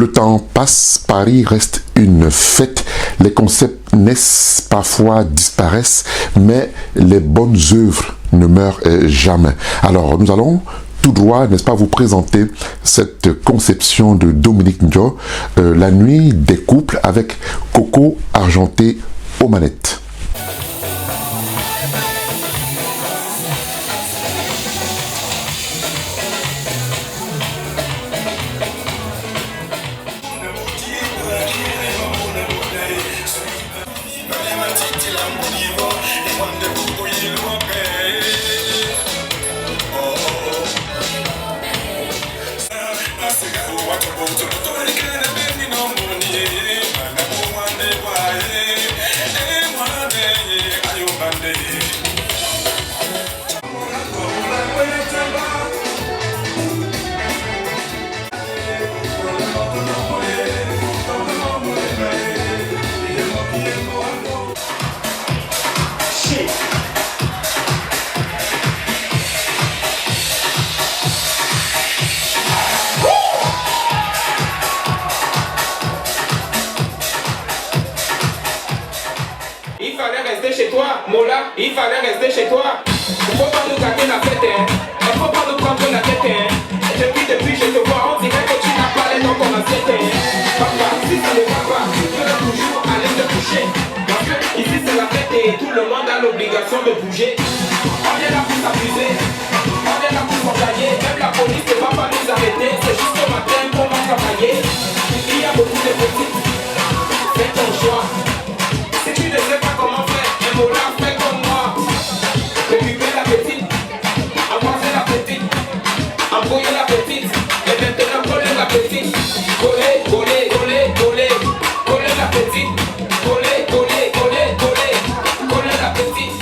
Le temps passe, Paris reste une fête. Les concepts naissent, parfois disparaissent, mais les bonnes œuvres ne meurent jamais. Alors, nous allons tout droit, n'est-ce pas, vous présenter cette conception de Dominique Njo, La nuit des couples, avec Coco Argenté aux manettes. Mola, il fallait rester chez toi. Il faut pas nous gâter la fête, hein. Il faut pas nous prendre la tête, hein. Depuis je te vois, on dirait que tu n'as pas les dents comme assiette, hein. Papa, si ça ne va pas, tu peux toujours aller te coucher. Parce que ici c'est la fête et tout le monde a l'obligation de bouger. On est là pour s'amuser, on est là pour s'engager. Même la police ne va pas nous arrêter. C'est juste au matin qu'on va travailler. Il y a beaucoup de petits. Fais ton choix. Si tu ne sais pas comment faire, Mola, fais comme moi. Récupère la petite, embrasser la petite, embrouiller la petite, et maintenant coller la petite. Coller, coller, coller, coller, coller la petite. Coller, coller, coller, coller, coller la petite.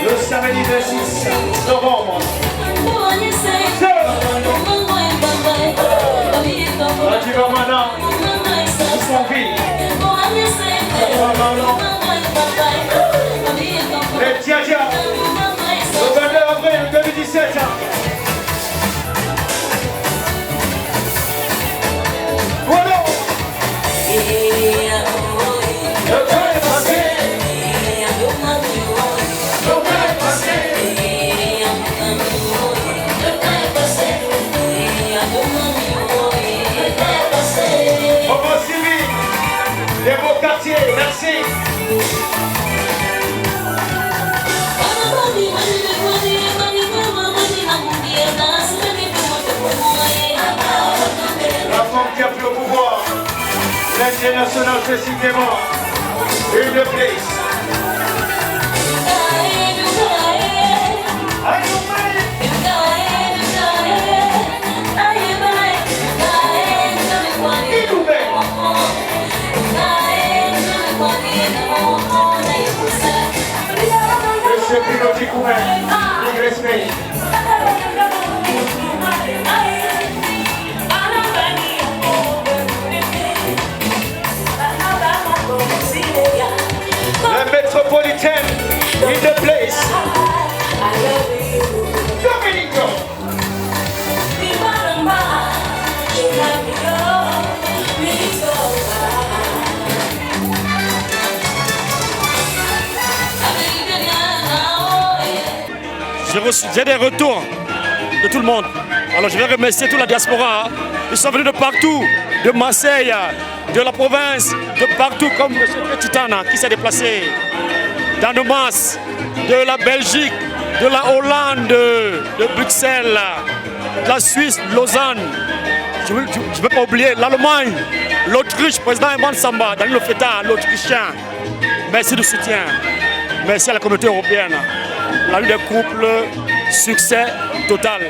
Le samedi 26 novembre. Tu vas maintenant pour son vie. Les Djadja, le 22 avril 2017. Voilà. Le temps est passé. Des beaux quartiers, merci. La femme qui a pris le pouvoir, l'international précisément, une de place. Monsieur Pilotico. Big respect. The Metropolitan in the place. Dominico. J'ai des retours de tout le monde. Alors je vais remercier toute la diaspora. Ils sont venus de partout, de Marseille, de la province, de partout, comme M. Titana qui s'est déplacé dans nos masses, de la Belgique, de la Hollande, de Bruxelles, de la Suisse, Lausanne. Je ne veux pas oublier l'Allemagne, l'Autriche, président Emmanuel Samba, Daniel Feta, l'Autrichien. Merci du soutien. Merci à la communauté européenne. La lutte des couples, succès total.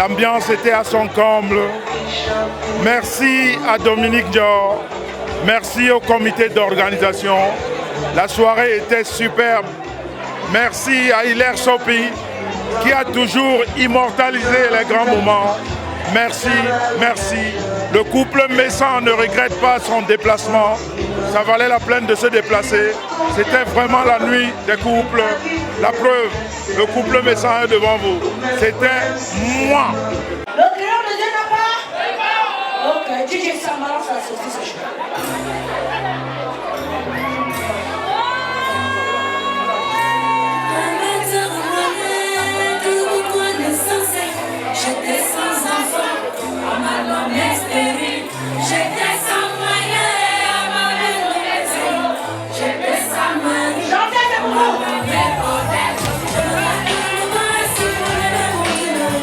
L'ambiance était à son comble. Merci à Dominique Dior. Merci au comité d'organisation. La soirée était superbe. Merci à Hilaire Sopi qui a toujours immortalisé les grands moments. Merci, merci. Le couple Messan ne regrette pas son déplacement. Ça valait la peine de se déplacer. C'était vraiment la nuit des couples. La preuve, le couple Messan est devant vous. C'était moi. Le crayon de Dieu n'a pas. Ok, DJ Samara, ça c'est aussi ce choix. J'étais sans enfant, à ma maman stérile. J'étais sans moyen, à ma maison. J'étais sans mari, à ma mère modèle. Je me rappelle moi si vous voulez monter le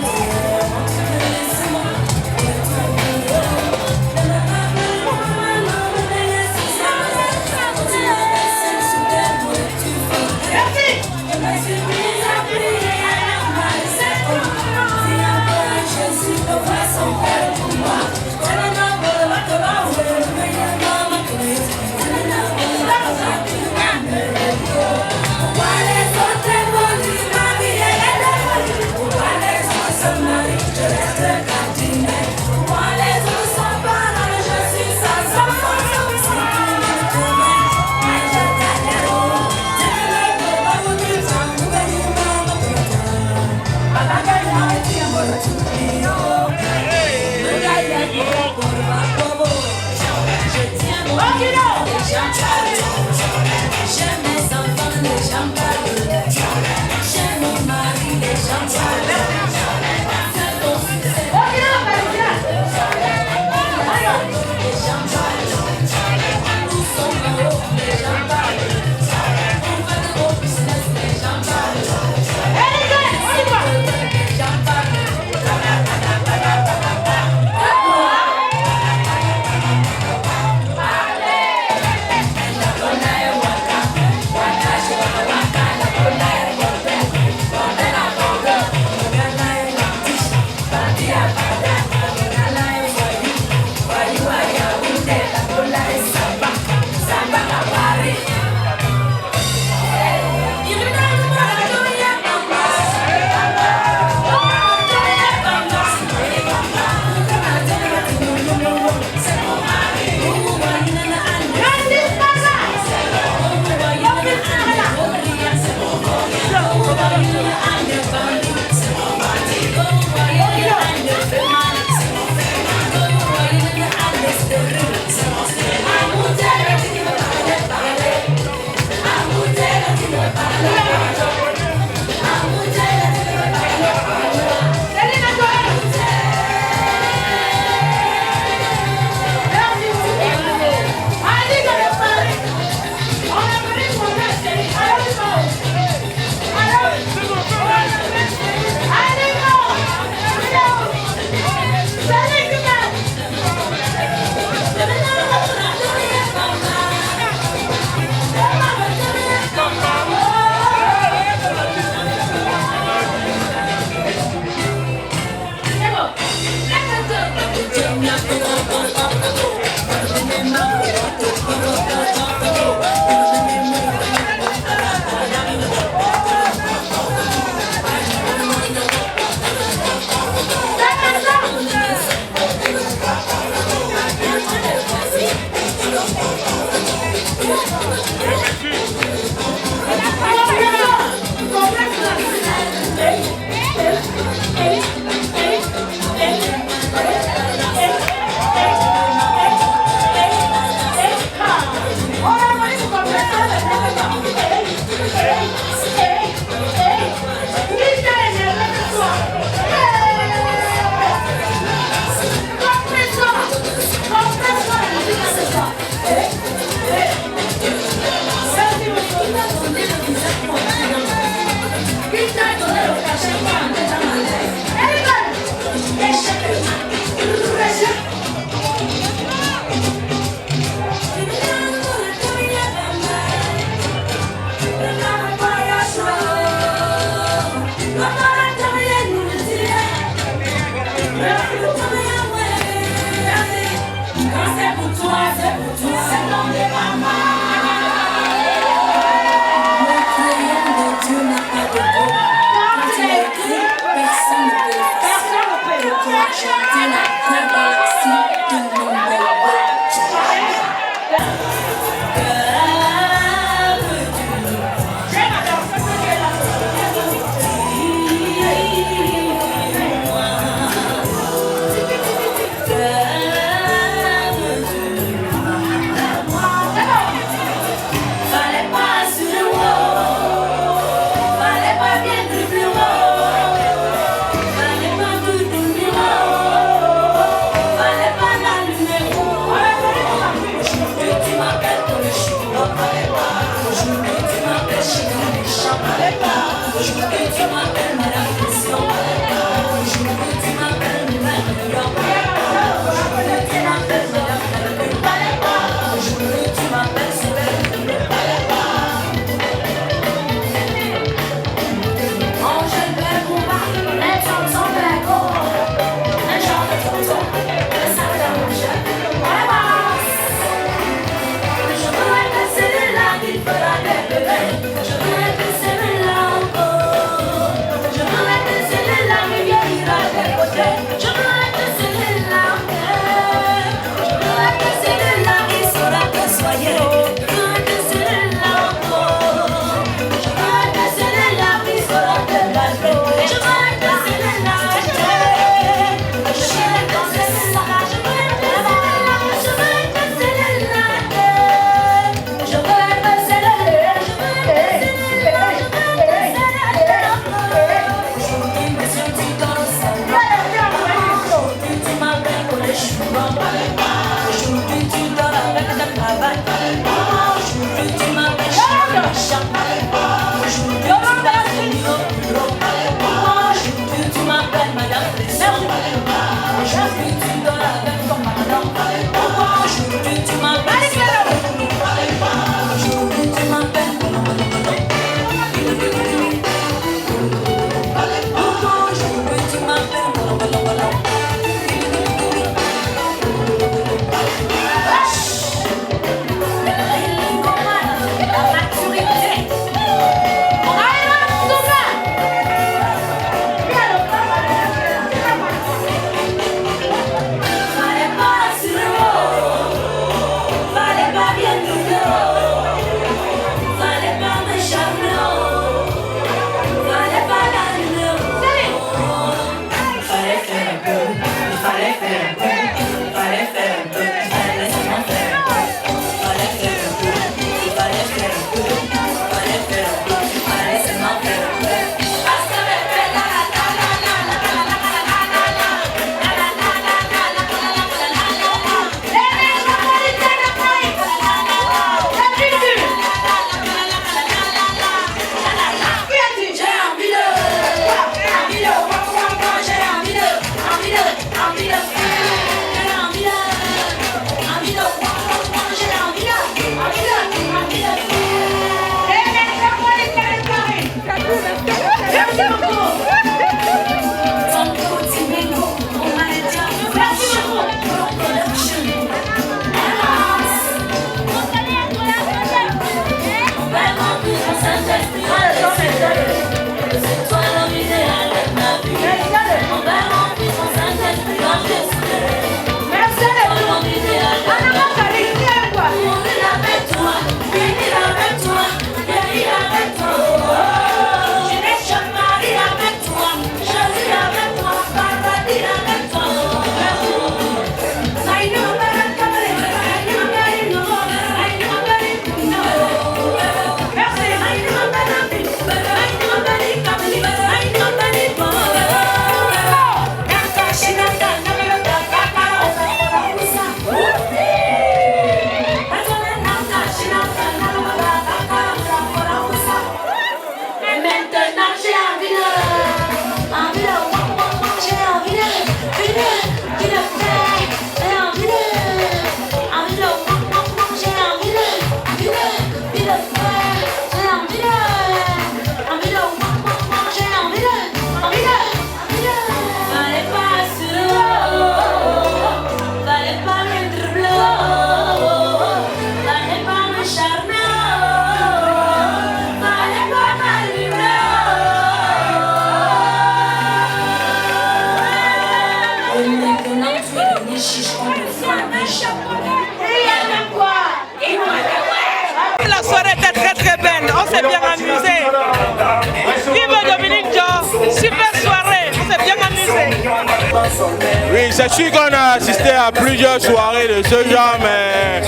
Oui, c'est sûr qu'on a assisté à plusieurs soirées de ce genre, mais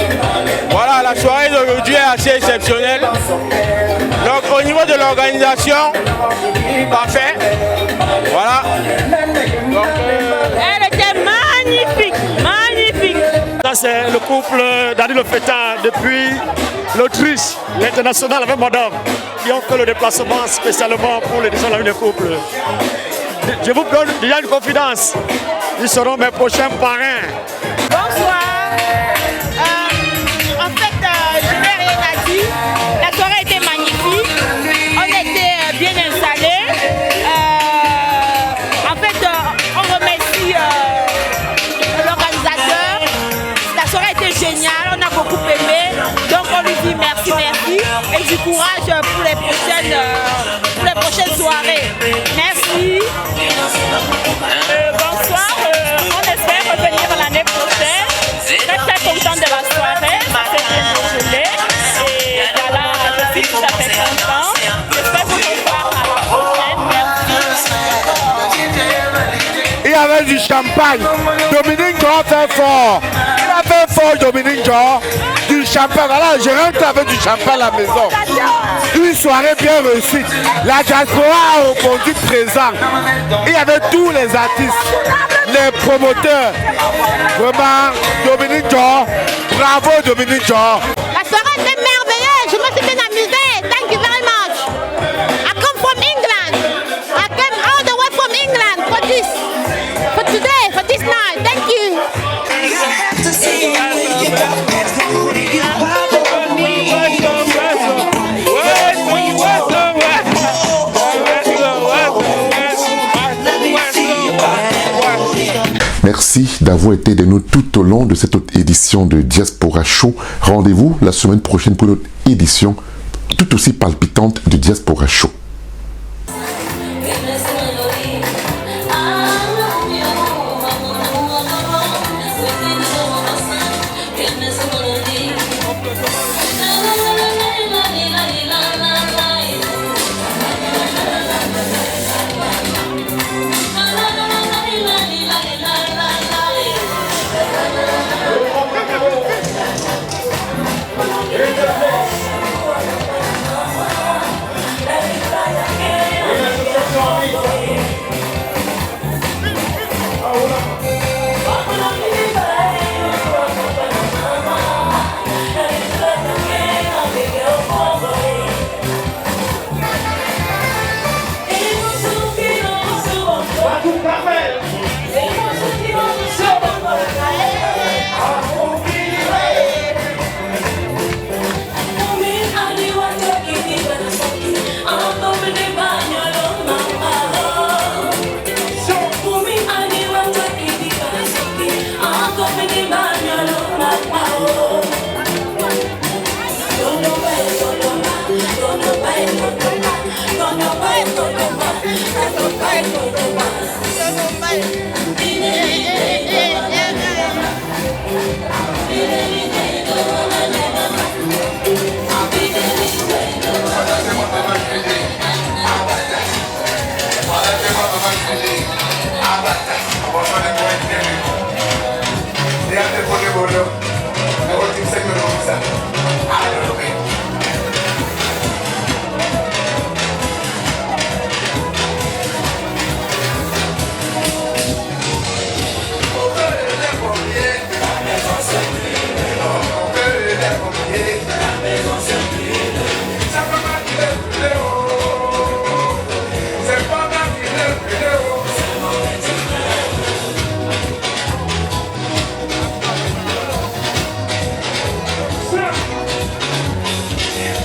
voilà, la soirée d'aujourd'hui est assez exceptionnelle. Donc au niveau de l'organisation, parfait. Voilà. Donc, elle était magnifique, magnifique. Ça c'est le couple Dani Le Fétin depuis l'Autriche, l'international avec madame, qui ont fait le déplacement spécialement pour l'édition de la vie de couple. Je vous donne déjà une confidence, ils seront mes prochains parrains. Bonsoir. En fait, je n'ai rien à dire. La soirée était magnifique. On était bien installés. En fait, on remercie l'organisateur. La soirée était géniale. On a beaucoup aimé. Donc on lui dit merci, merci. Et du courage pour les prochaines soirées. Merci. Bonsoir. On espère revenir l'année prochaine. Très très content de la soirée. Ça s'est bien déroulé. Et voilà, je suis tout à fait content. J'espère vous revoir à la prochaine. Merci. Il y avait du champagne. Dominique Jean fait fort. Il a fait fort, Dominique Jean. Du champagne. Voilà, je rentre avec du champagne à la maison. Une soirée bien réussie. La diaspora a répondu présent. Il y avait tous les artistes, les promoteurs. Vraiment, Dominique Jean. Bravo, Dominique Jean. La soirée était merveilleuse. Je me suis bien amusée. Thank you very much. I come from England. I came all the way from England for this. For today, for this night. Thank you. Merci d'avoir été de nous tout au long de cette autre édition de Diaspora Show. Rendez-vous la semaine prochaine pour une autre édition tout aussi palpitante de Diaspora Show.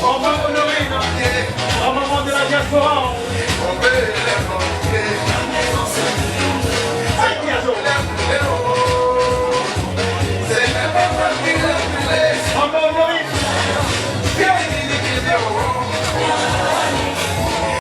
On va honorer un moment de la diaspora.